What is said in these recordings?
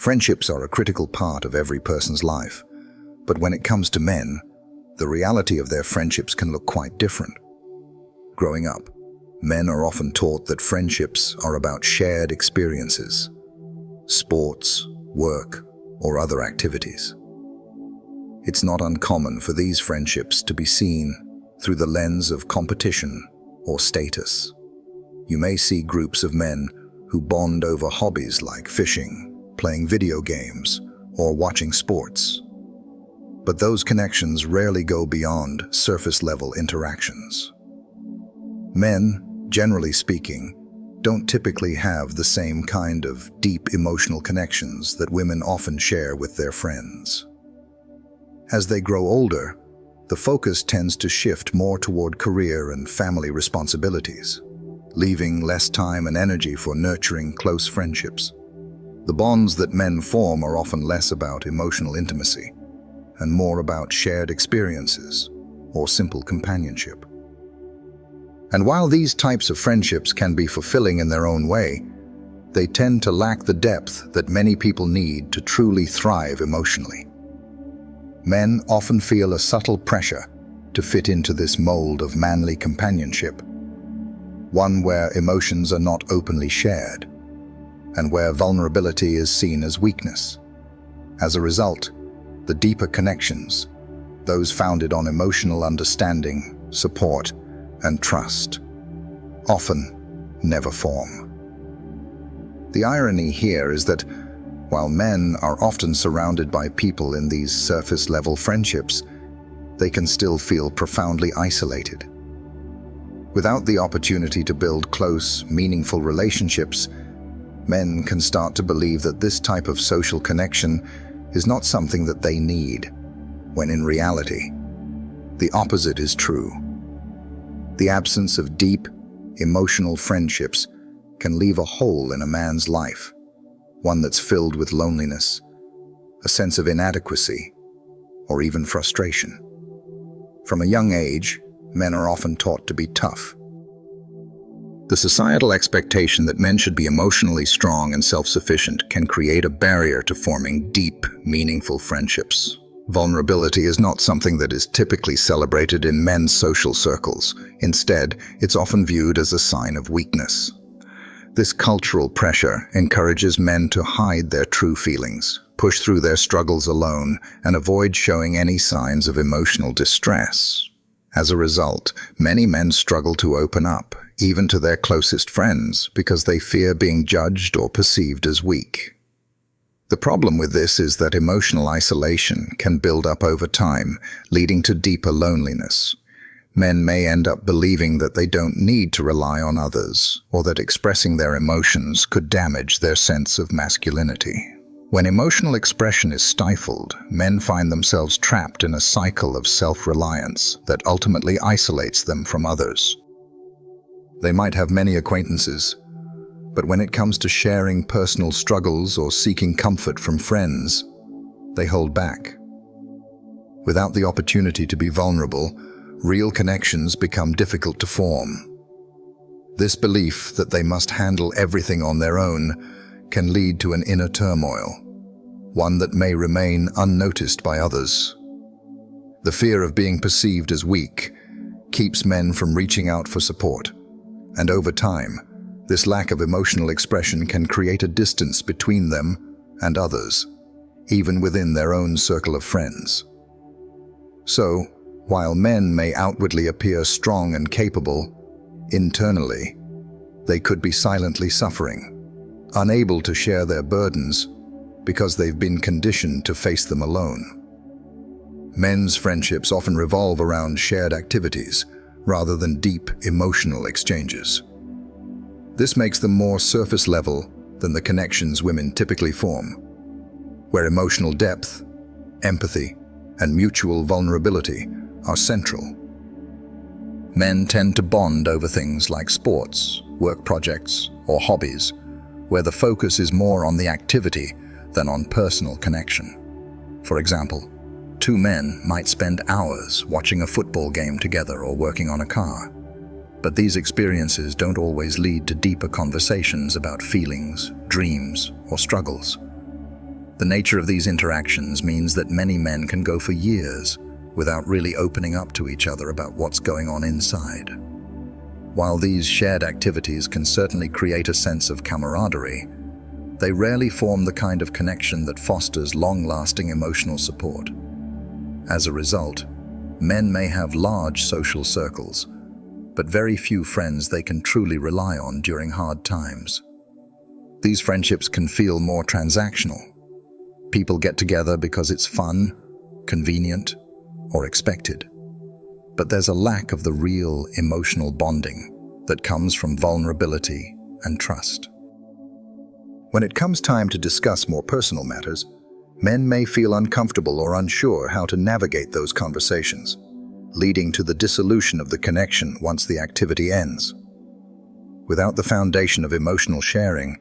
Friendships are a critical part of every person's life, but when it comes to men, the reality of their friendships can look quite different. Growing up, men are often taught that friendships are about shared experiences, sports, work, or other activities. It's not uncommon for these friendships to be seen through the lens of competition or status. You may see groups of men who bond over hobbies like fishing, playing video games, or watching sports. But those connections rarely go beyond surface-level interactions. Men, generally speaking, don't typically have the same kind of deep emotional connections that women often share with their friends. As they grow older, the focus tends to shift more toward career and family responsibilities, leaving less time and energy for nurturing close friendships. The bonds that men form are often less about emotional intimacy and more about shared experiences or simple companionship. And while these types of friendships can be fulfilling in their own way, they tend to lack the depth that many people need to truly thrive emotionally. Men often feel a subtle pressure to fit into this mold of manly companionship, one where emotions are not openly shared, and where vulnerability is seen as weakness. As a result, the deeper connections, those founded on emotional understanding, support, and trust, often never form. The irony here is that while men are often surrounded by people in these surface-level friendships, they can still feel profoundly isolated. Without the opportunity to build close, meaningful relationships, men can start to believe that this type of social connection is not something that they need, when in reality, the opposite is true. The absence of deep, emotional friendships can leave a hole in a man's life, one that's filled with loneliness, a sense of inadequacy, or even frustration. From a young age, men are often taught to be tough. The societal expectation that men should be emotionally strong and self-sufficient can create a barrier to forming deep, meaningful friendships. Vulnerability is not something that is typically celebrated in men's social circles. Instead, it's often viewed as a sign of weakness. This cultural pressure encourages men to hide their true feelings, push through their struggles alone, and avoid showing any signs of emotional distress. As a result, many men struggle to open up, even to their closest friends, because they fear being judged or perceived as weak. The problem with this is that emotional isolation can build up over time, leading to deeper loneliness. Men may end up believing that they don't need to rely on others, or that expressing their emotions could damage their sense of masculinity. When emotional expression is stifled, men find themselves trapped in a cycle of self-reliance that ultimately isolates them from others. They might have many acquaintances, but when it comes to sharing personal struggles or seeking comfort from friends, they hold back. Without the opportunity to be vulnerable, real connections become difficult to form. This belief that they must handle everything on their own can lead to an inner turmoil, one that may remain unnoticed by others. The fear of being perceived as weak keeps men from reaching out for support, and over time, this lack of emotional expression can create a distance between them and others, even within their own circle of friends. So, while men may outwardly appear strong and capable, internally, they could be silently suffering, unable to share their burdens because they've been conditioned to face them alone. Men's friendships often revolve around shared activities rather than deep emotional exchanges. This makes them more surface level than the connections women typically form, where emotional depth, empathy, and mutual vulnerability are central. Men tend to bond over things like sports, work projects, or hobbies, where the focus is more on the activity than on personal connection. For example, two men might spend hours watching a football game together or working on a car. But these experiences don't always lead to deeper conversations about feelings, dreams, or struggles. The nature of these interactions means that many men can go for years without really opening up to each other about what's going on inside. While these shared activities can certainly create a sense of camaraderie, they rarely form the kind of connection that fosters long-lasting emotional support. As a result, men may have large social circles, but very few friends they can truly rely on during hard times. These friendships can feel more transactional. People get together because it's fun, convenient, or expected. But there's a lack of the real emotional bonding that comes from vulnerability and trust. When it comes time to discuss more personal matters, men may feel uncomfortable or unsure how to navigate those conversations, leading to the dissolution of the connection once the activity ends. Without the foundation of emotional sharing,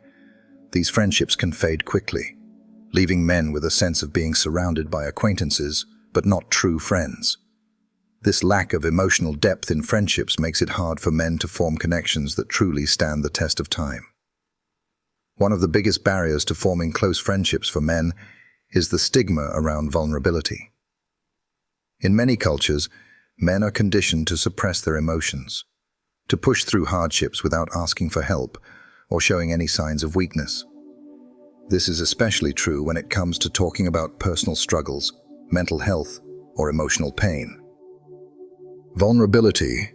these friendships can fade quickly, leaving men with a sense of being surrounded by acquaintances but not true friends. This lack of emotional depth in friendships makes it hard for men to form connections that truly stand the test of time. One of the biggest barriers to forming close friendships for men is the stigma around vulnerability. In many cultures, men are conditioned to suppress their emotions, to push through hardships without asking for help or showing any signs of weakness. This is especially true when it comes to talking about personal struggles, mental health, or emotional pain. Vulnerability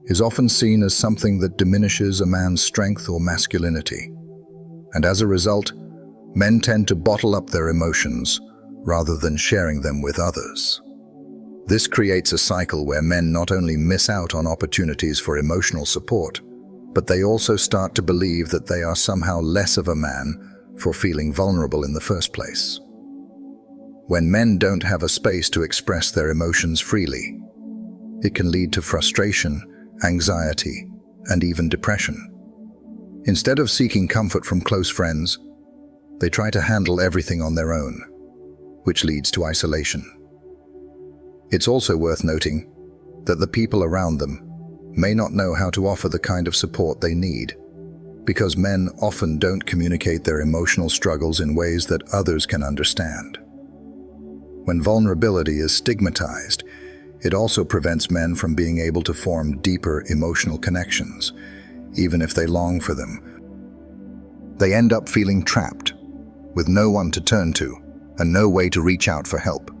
is often seen as something that diminishes a man's strength or masculinity, and as a result, men tend to bottle up their emotions rather than sharing them with others. This creates a cycle where men not only miss out on opportunities for emotional support, but they also start to believe that they are somehow less of a man for feeling vulnerable in the first place. When men don't have a space to express their emotions freely, it can lead to frustration, anxiety, and even depression. Instead of seeking comfort from close friends, they try to handle everything on their own, which leads to isolation. It's also worth noting that the people around them may not know how to offer the kind of support they need, because men often don't communicate their emotional struggles in ways that others can understand. When vulnerability is stigmatized, it also prevents men from being able to form deeper emotional connections, even if they long for them. They end up feeling trapped, with no one to turn to and no way to reach out for help.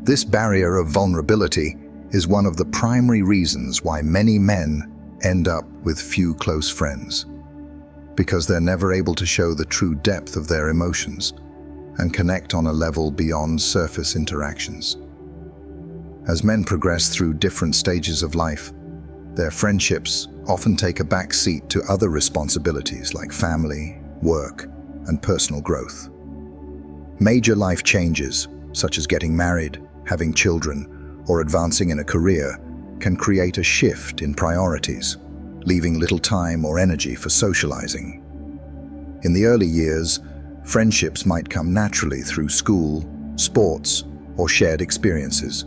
This barrier of vulnerability is one of the primary reasons why many men end up with few close friends, because they're never able to show the true depth of their emotions and connect on a level beyond surface interactions. As men progress through different stages of life, their friendships often take a back seat to other responsibilities like family, work, and personal growth. Major life changes, such as getting married, having children, or advancing in a career, can create a shift in priorities, leaving little time or energy for socializing. In the early years, friendships might come naturally through school, sports, or shared experiences.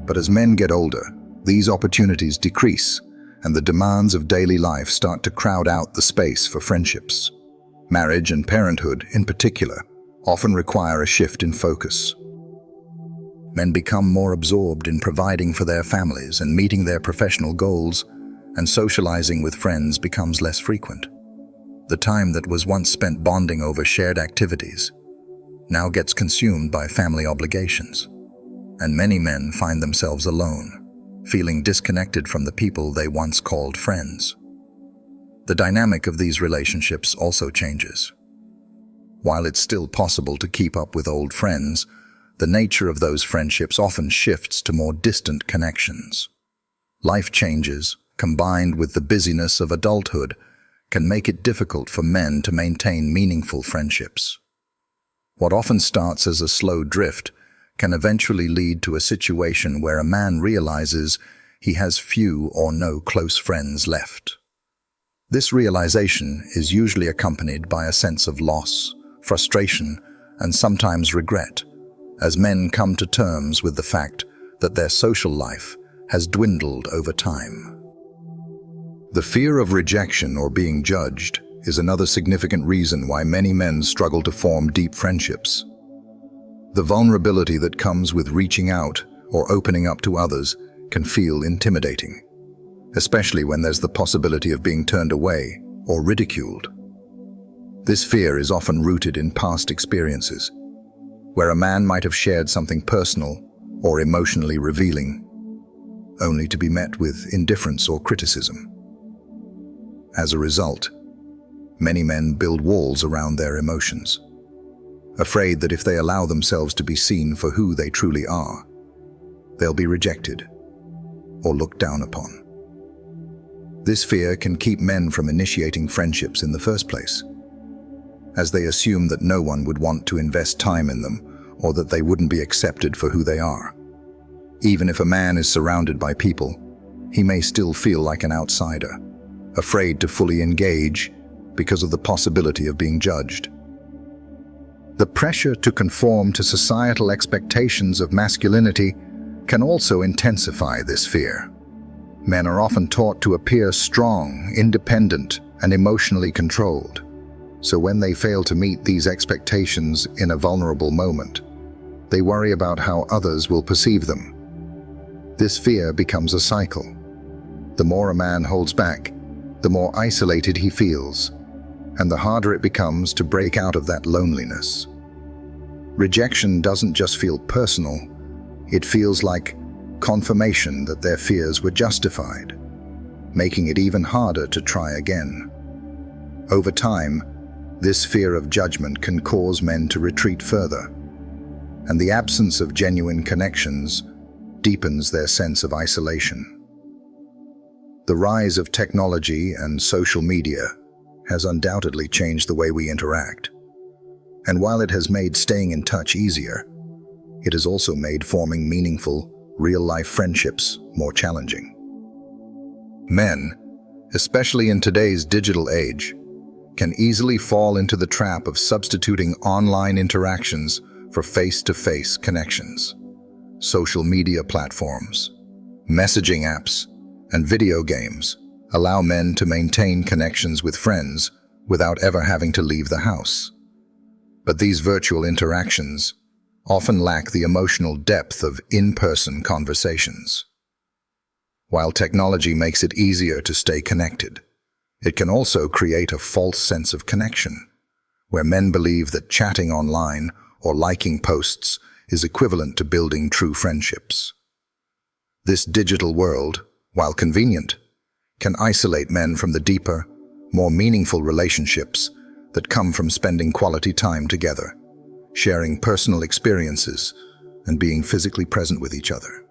But as men get older, these opportunities decrease, and the demands of daily life start to crowd out the space for friendships. Marriage and parenthood, in particular, often require a shift in focus. Men become more absorbed in providing for their families and meeting their professional goals, and socializing with friends becomes less frequent. The time that was once spent bonding over shared activities now gets consumed by family obligations, and many men find themselves alone, feeling disconnected from the people they once called friends. The dynamic of these relationships also changes. While it's still possible to keep up with old friends, the nature of those friendships often shifts to more distant connections. Life changes, combined with the busyness of adulthood, can make it difficult for men to maintain meaningful friendships. What often starts as a slow drift can eventually lead to a situation where a man realizes he has few or no close friends left. This realization is usually accompanied by a sense of loss, frustration, and sometimes regret, as men come to terms with the fact that their social life has dwindled over time. The fear of rejection or being judged is another significant reason why many men struggle to form deep friendships. The vulnerability that comes with reaching out or opening up to others can feel intimidating, especially when there's the possibility of being turned away or ridiculed. This fear is often rooted in past experiences, where a man might have shared something personal or emotionally revealing, only to be met with indifference or criticism. As a result, many men build walls around their emotions, afraid that if they allow themselves to be seen for who they truly are, they'll be rejected or looked down upon. This fear can keep men from initiating friendships in the first place, as they assume that no one would want to invest time in them or that they wouldn't be accepted for who they are. Even if a man is surrounded by people, he may still feel like an outsider, afraid to fully engage because of the possibility of being judged. The pressure to conform to societal expectations of masculinity can also intensify this fear. Men are often taught to appear strong, independent, and emotionally controlled. So when they fail to meet these expectations in a vulnerable moment, they worry about how others will perceive them. This fear becomes a cycle. The more a man holds back, the more isolated he feels, and the harder it becomes to break out of that loneliness. Rejection doesn't just feel personal, it feels like confirmation that their fears were justified, making it even harder to try again. Over time, this fear of judgment can cause men to retreat further, and the absence of genuine connections deepens their sense of isolation. The rise of technology and social media has undoubtedly changed the way we interact. And while it has made staying in touch easier, it has also made forming meaningful, real-life friendships more challenging. Men, especially in today's digital age, can easily fall into the trap of substituting online interactions for face-to-face connections. Social media platforms, messaging apps, and video games allow men to maintain connections with friends without ever having to leave the house. But these virtual interactions often lack the emotional depth of in-person conversations. While technology makes it easier to stay connected, it can also create a false sense of connection, where men believe that chatting online or liking posts is equivalent to building true friendships. This digital world, while convenient, can isolate men from the deeper, more meaningful relationships that come from spending quality time together, sharing personal experiences, and being physically present with each other.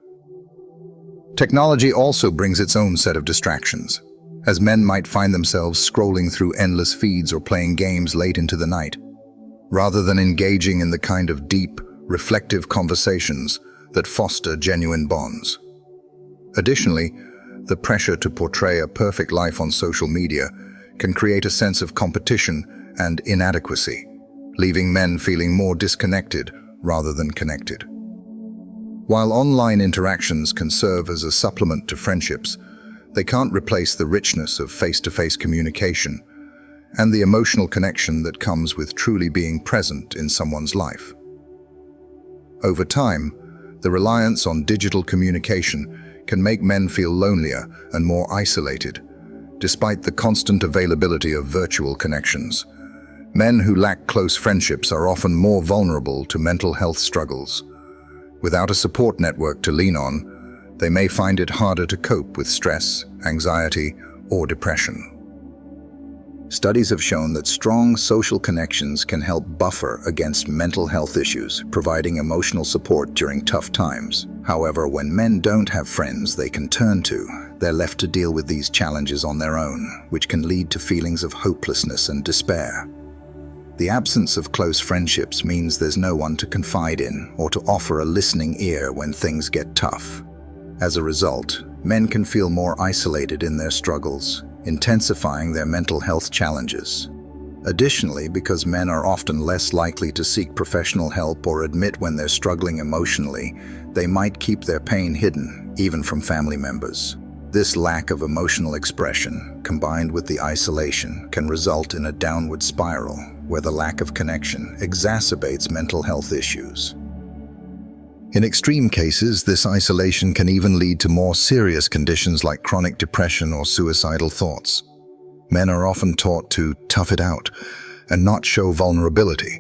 Technology also brings its own set of distractions, as men might find themselves scrolling through endless feeds or playing games late into the night, rather than engaging in the kind of deep, reflective conversations that foster genuine bonds. Additionally, the pressure to portray a perfect life on social media can create a sense of competition and inadequacy, leaving men feeling more disconnected rather than connected. While online interactions can serve as a supplement to friendships, they can't replace the richness of face-to-face communication and the emotional connection that comes with truly being present in someone's life. Over time, the reliance on digital communication can make men feel lonelier and more isolated, despite the constant availability of virtual connections. Men who lack close friendships are often more vulnerable to mental health struggles. Without a support network to lean on, they may find it harder to cope with stress, anxiety, or depression. Studies have shown that strong social connections can help buffer against mental health issues, providing emotional support during tough times. However, when men don't have friends they can turn to, they're left to deal with these challenges on their own, which can lead to feelings of hopelessness and despair. The absence of close friendships means there's no one to confide in or to offer a listening ear when things get tough. As a result, men can feel more isolated in their struggles, intensifying their mental health challenges. Additionally, because men are often less likely to seek professional help or admit when they're struggling emotionally, they might keep their pain hidden, even from family members. This lack of emotional expression, combined with the isolation, can result in a downward spiral, where the lack of connection exacerbates mental health issues. In extreme cases, this isolation can even lead to more serious conditions like chronic depression or suicidal thoughts. Men are often taught to tough it out and not show vulnerability,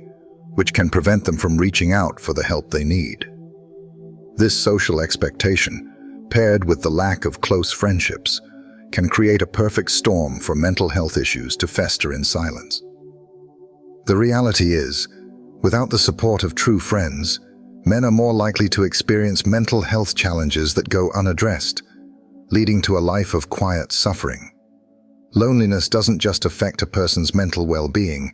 which can prevent them from reaching out for the help they need. This social expectation, paired with the lack of close friendships, can create a perfect storm for mental health issues to fester in silence. The reality is, without the support of true friends, men are more likely to experience mental health challenges that go unaddressed, leading to a life of quiet suffering. Loneliness doesn't just affect a person's mental well-being,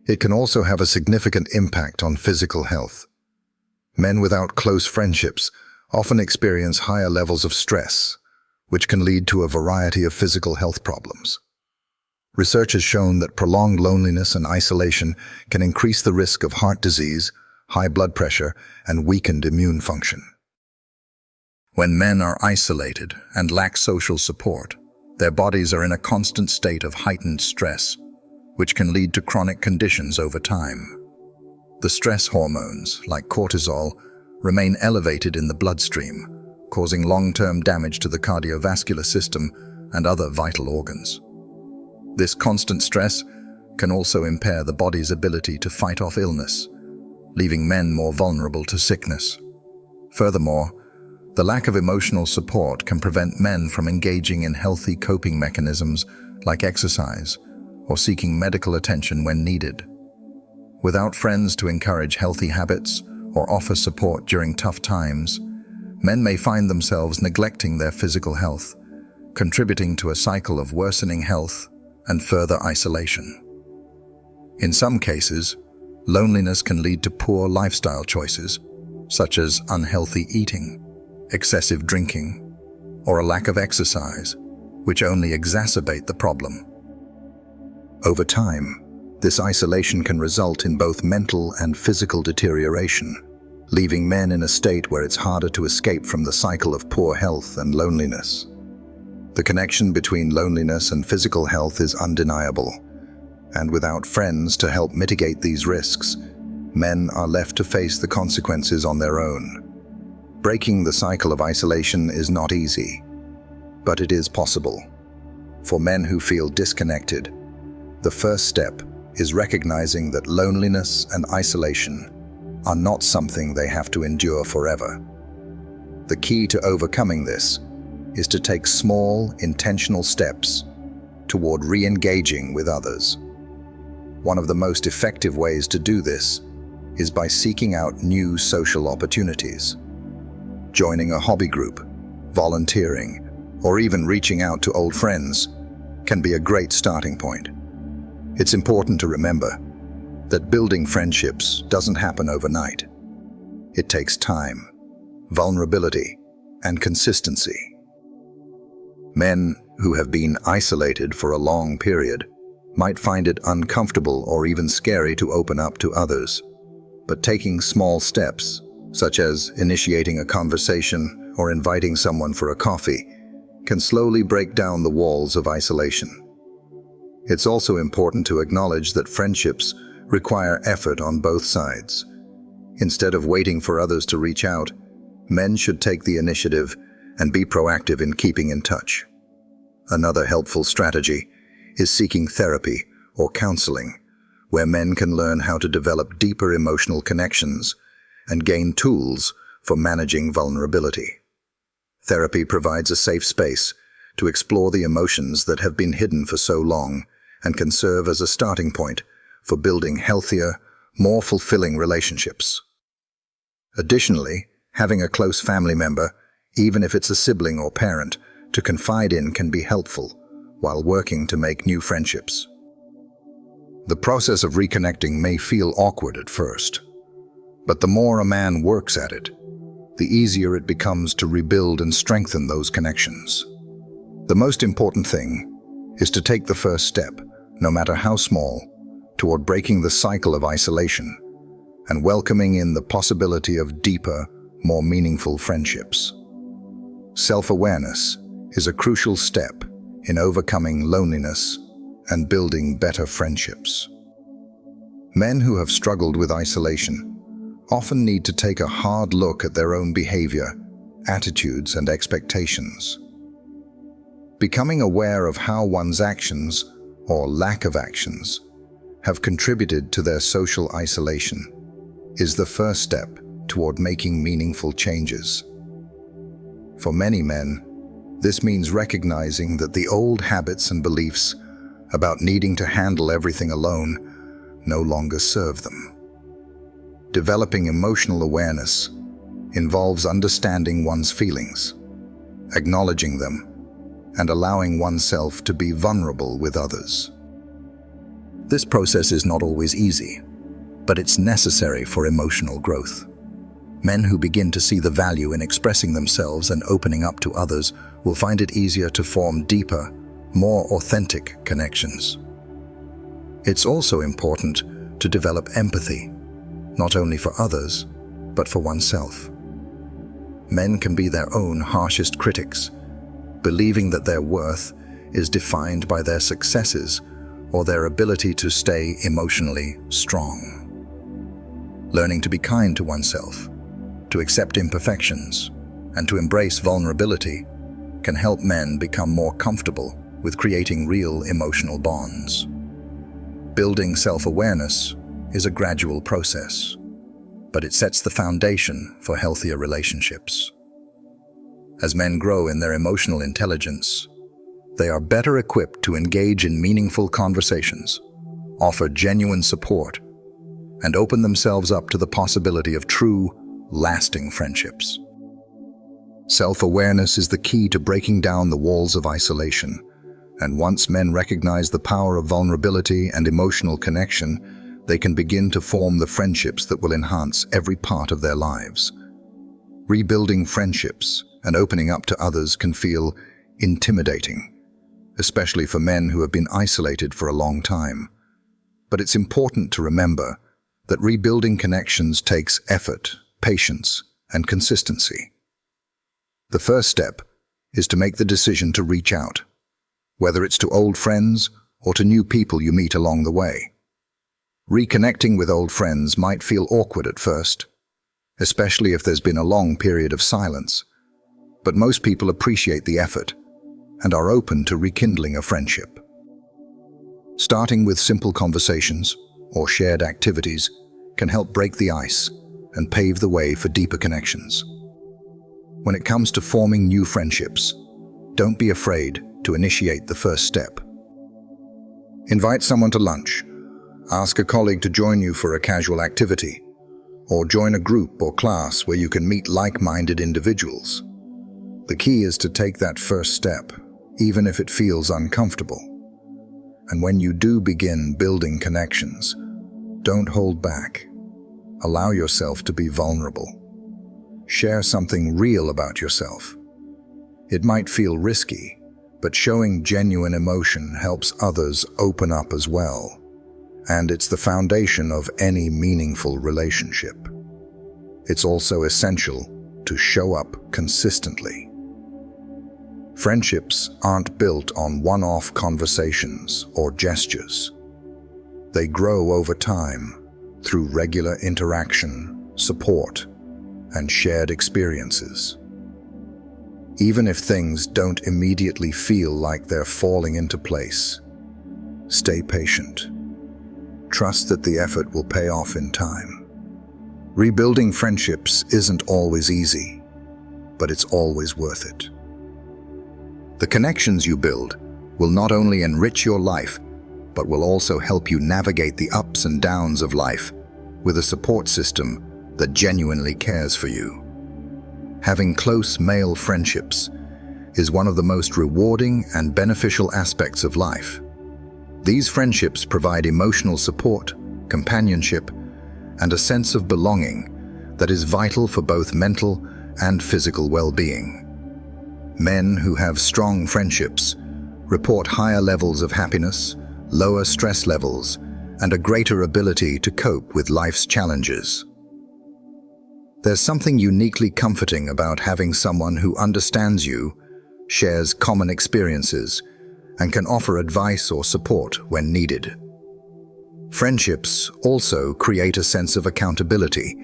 it can also have a significant impact on physical health. Men without close friendships often experience higher levels of stress, which can lead to a variety of physical health problems. Research has shown that prolonged loneliness and isolation can increase the risk of heart disease, high blood pressure, and weakened immune function. When men are isolated and lack social support, their bodies are in a constant state of heightened stress, which can lead to chronic conditions over time. The stress hormones, like cortisol, remain elevated in the bloodstream, causing long-term damage to the cardiovascular system and other vital organs. This constant stress can also impair the body's ability to fight off illness, leaving men more vulnerable to sickness. Furthermore, the lack of emotional support can prevent men from engaging in healthy coping mechanisms like exercise or seeking medical attention when needed. Without friends to encourage healthy habits or offer support during tough times, men may find themselves neglecting their physical health, contributing to a cycle of worsening health and further isolation. In some cases, loneliness can lead to poor lifestyle choices, such as unhealthy eating, excessive drinking, or a lack of exercise, which only exacerbate the problem. Over time, this isolation can result in both mental and physical deterioration, leaving men in a state where it's harder to escape from the cycle of poor health and loneliness. The connection between loneliness and physical health is undeniable, and without friends to help mitigate these risks, men are left to face the consequences on their own. Breaking the cycle of isolation is not easy, but it is possible. For men who feel disconnected, the first step is recognizing that loneliness and isolation are not something they have to endure forever. The key to overcoming this is to take small, intentional steps toward re-engaging with others. One of the most effective ways to do this is by seeking out new social opportunities. Joining a hobby group, volunteering, or even reaching out to old friends can be a great starting point. It's important to remember that building friendships doesn't happen overnight. It takes time, vulnerability, and consistency. Men who have been isolated for a long period might find it uncomfortable or even scary to open up to others, but taking small steps, such as initiating a conversation or inviting someone for a coffee, can slowly break down the walls of isolation. It's also important to acknowledge that friendships require effort on both sides. Instead of waiting for others to reach out, men should take the initiative and be proactive in keeping in touch. Another helpful strategy is seeking therapy or counseling, where men can learn how to develop deeper emotional connections and gain tools for managing vulnerability. Therapy provides a safe space to explore the emotions that have been hidden for so long and can serve as a starting point for building healthier, more fulfilling relationships. Additionally, having a close family member, even if it's a sibling or parent, to confide in can be helpful while working to make new friendships. The process of reconnecting may feel awkward at first, but the more a man works at it, the easier it becomes to rebuild and strengthen those connections. The most important thing is to take the first step, no matter how small, toward breaking the cycle of isolation and welcoming in the possibility of deeper, more meaningful friendships. Self-awareness is a crucial step in overcoming loneliness and building better friendships. Men who have struggled with isolation often need to take a hard look at their own behavior, attitudes, and expectations. Becoming aware of how one's actions, or lack of actions, have contributed to their social isolation is the first step toward making meaningful changes. For many men, this means recognizing that the old habits and beliefs about needing to handle everything alone no longer serve them. Developing emotional awareness involves understanding one's feelings, acknowledging them, and allowing oneself to be vulnerable with others. This process is not always easy, but it's necessary for emotional growth. Men who begin to see the value in expressing themselves and opening up to others will find it easier to form deeper, more authentic connections. It's also important to develop empathy, not only for others, but for oneself. Men can be their own harshest critics, believing that their worth is defined by their successes or their ability to stay emotionally strong. Learning to be kind to oneself, to accept imperfections, and to embrace vulnerability can help men become more comfortable with creating real emotional bonds. Building self-awareness is a gradual process, but it sets the foundation for healthier relationships. As men grow in their emotional intelligence, they are better equipped to engage in meaningful conversations, offer genuine support, and open themselves up to the possibility of true, lasting friendships. Self-awareness is the key to breaking down the walls of isolation, and once men recognize the power of vulnerability and emotional connection, they can begin to form the friendships that will enhance every part of their lives. Rebuilding friendships and opening up to others can feel intimidating, especially for men who have been isolated for a long time. But it's important to remember that rebuilding connections takes effort, patience, and consistency. The first step is to make the decision to reach out, whether it's to old friends or to new people you meet along the way. Reconnecting with old friends might feel awkward at first, especially if there's been a long period of silence, but most people appreciate the effort and are open to rekindling a friendship. Starting with simple conversations or shared activities can help break the ice and pave the way for deeper connections. When it comes to forming new friendships, don't be afraid to initiate the first step. Invite someone to lunch, ask a colleague to join you for a casual activity, or join a group or class where you can meet like-minded individuals. The key is to take that first step, even if it feels uncomfortable. And when you do begin building connections, don't hold back. Allow yourself to be vulnerable. Share something real about yourself. It might feel risky, but showing genuine emotion helps others open up as well. And it's the foundation of any meaningful relationship. It's also essential to show up consistently. Friendships aren't built on one-off conversations or gestures. They grow over time through regular interaction, support, and shared experiences. Even if things don't immediately feel like they're falling into place, stay patient. Trust that the effort will pay off in time. Rebuilding friendships isn't always easy, but it's always worth it. The connections you build will not only enrich your life, but will also help you navigate the ups and downs of life with a support system that genuinely cares for you. Having close male friendships is one of the most rewarding and beneficial aspects of life. These friendships provide emotional support, companionship, and a sense of belonging that is vital for both mental and physical well-being. Men who have strong friendships report higher levels of happiness, lower stress levels, and a greater ability to cope with life's challenges. There's something uniquely comforting about having someone who understands you, shares common experiences, and can offer advice or support when needed. Friendships also create a sense of accountability.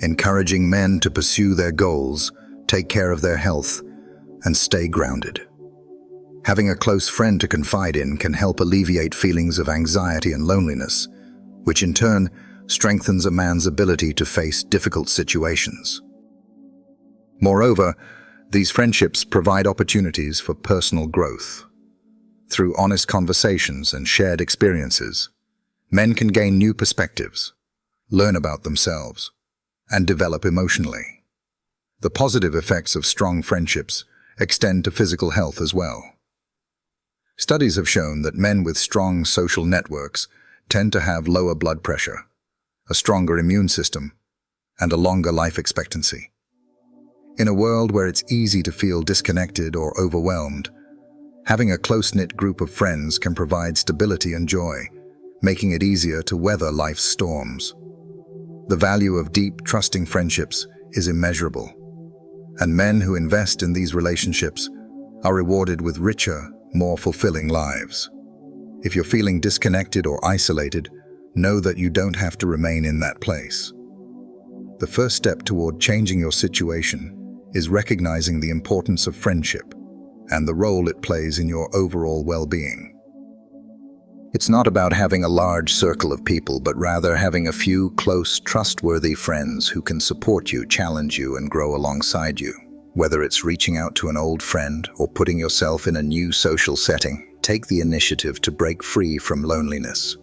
encouraging men to pursue their goals, take care of their health, and stay grounded. Having a close friend to confide in can help alleviate feelings of anxiety and loneliness, which in turn strengthens a man's ability to face difficult situations. Moreover, these friendships provide opportunities for personal growth. Through honest conversations and shared experiences, men can gain new perspectives, learn about themselves, and develop emotionally. The positive effects of strong friendships extend to physical health as well. Studies have shown that men with strong social networks tend to have lower blood pressure, a stronger immune system, and a longer life expectancy. In a world where it's easy to feel disconnected or overwhelmed, having a close-knit group of friends can provide stability and joy, making it easier to weather life's storms. The value of deep, trusting friendships is immeasurable, and men who invest in these relationships are rewarded with richer, more fulfilling lives. If you're feeling disconnected or isolated, know that you don't have to remain in that place. The first step toward changing your situation is recognizing the importance of friendship and the role it plays in your overall well-being. It's not about having a large circle of people, but rather having a few close, trustworthy friends who can support you, challenge you, and grow alongside you. Whether it's reaching out to an old friend or putting yourself in a new social setting, take the initiative to break free from loneliness.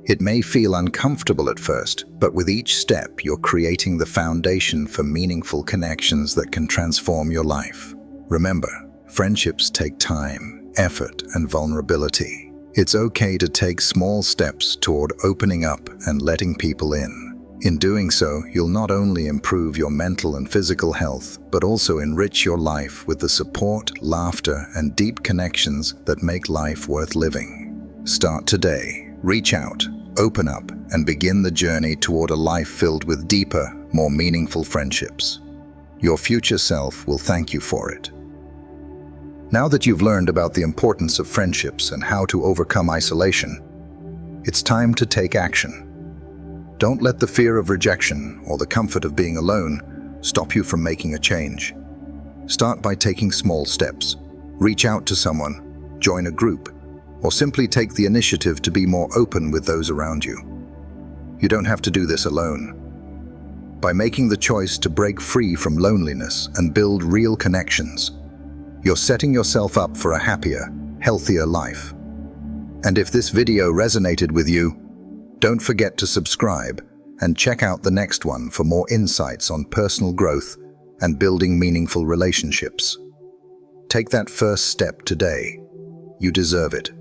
It may feel uncomfortable at first, but with each step, you're creating the foundation for meaningful connections that can transform your life. Remember, friendships take time, effort, and vulnerability. It's okay to take small steps toward opening up and letting people in. In doing so, you'll not only improve your mental and physical health, but also enrich your life with the support, laughter, and deep connections that make life worth living. Start today. Reach out, open up, and begin the journey toward a life filled with deeper, more meaningful friendships. Your future self will thank you for it. Now that you've learned about the importance of friendships and how to overcome isolation, it's time to take action. Don't let the fear of rejection or the comfort of being alone stop you from making a change. Start by taking small steps. Reach out to someone, join a group, or simply take the initiative to be more open with those around you. You don't have to do this alone. By making the choice to break free from loneliness and build real connections, you're setting yourself up for a happier, healthier life. And if this video resonated with you, don't forget to subscribe and check out the next one for more insights on personal growth and building meaningful relationships. Take that first step today. You deserve it.